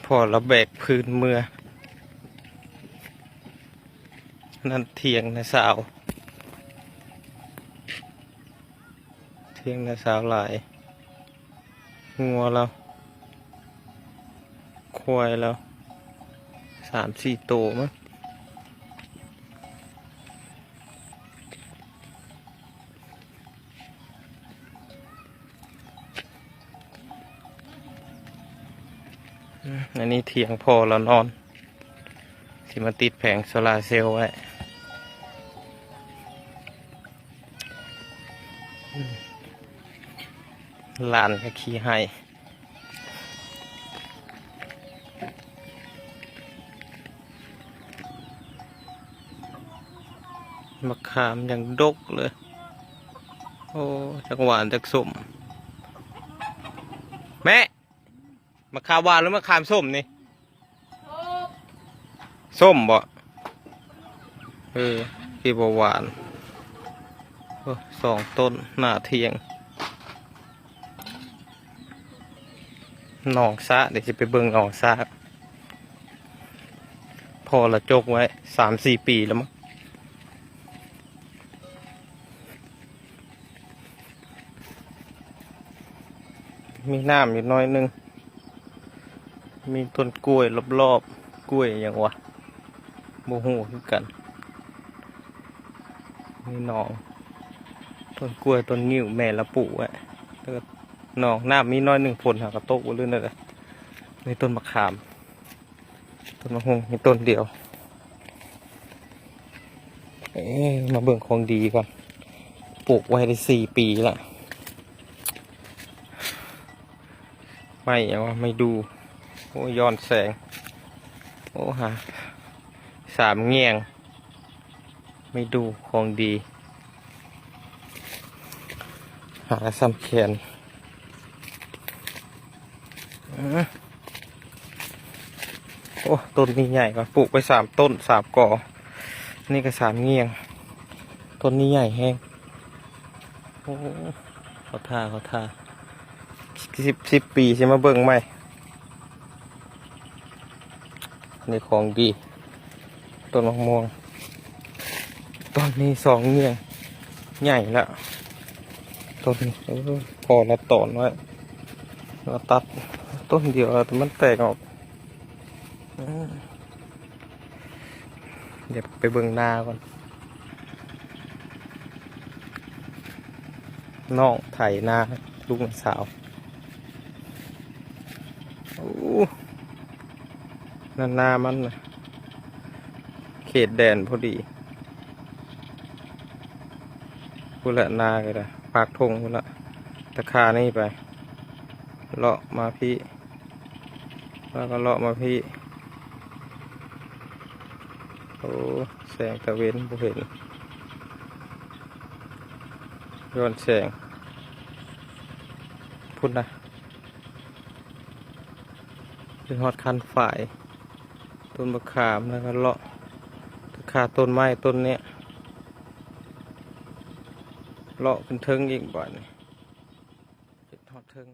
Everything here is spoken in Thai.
พอระแบกพื้นเมื่อนั่นเทียงนะสาวเทียงนะสาวหลายงัวแล้วควายแล้ว3-4ตัวมั้งอันนี้เทียงพอแล้วนอนสิมาติดแผงโซลาร์เซลล์ไว้หลานก็ขี่ให้มะขามยังดกเลยโอ้จักหวานจักส้มแม่มะขามหวานหรือมะขามส้มนี่ส้มบ่พี่บหวาน2 ต้นหน้าเทียงหนองซะเดี๋ยวจะไปเบิ่งหนองซะพอละจกไว้3-4 ปีแล้วมั้งมีน้ำอยู่น้อยนึงมีต้นกล้วยรอบๆกล้วยอย่างวะโมโหคือกันมีหนองต้นกล้วยต้นงิ้วแม่ละปลูกไว้แล้วก็หนองน้ำมีน้อย1 ผลหากระโตกเรื่อยๆเลยมีต้นมะขามต้นมะฮุงมีต้นเดียวมาเบิ่งของดีก่อนปลูกไว้ได้4 ปีละไม่เอาไม่ดูโอ้ย้อนแสงโอ้ฮะ3 เงี่ยงไม่ดูของดีหาซ้ำแขนโอ้ต้นนี้ใหญ่กว่าปลูกไป3 ต้น3 ก่อนี่ก็3 เงี่ยงต้นนี้ใหญ่แห้งโอ้เขาท่า10 ปีใช่ไหมเบิ่งไหมนี่ของดีต้นมะม่วงต้นนี้2 เงี่ยงใหญ่แล้วต้นนี้พอละตอนไว้เราตัดต้นเดียวแต่มันแตกออกเดี๋ยวไปเบิ่งนาก่อนน้องไถนาลูกสาวนามันนะเขตแดนพอดีพูดละนาเลยนะปากทงพูดละตะคานี่ไปเลาะมาพี่แล้วก็เลาะมาพี่โอ้แสงตะเวนบ่เห็นย้อนแสงพูดนะเป็นฮอดคันฝ่ายต้นมะขามแล้วก็เลาะตะคาต้นไม้ต้นเนี้ยเลาะขึ้นเทิงอีกบ่อนเป็นฮอดเทิง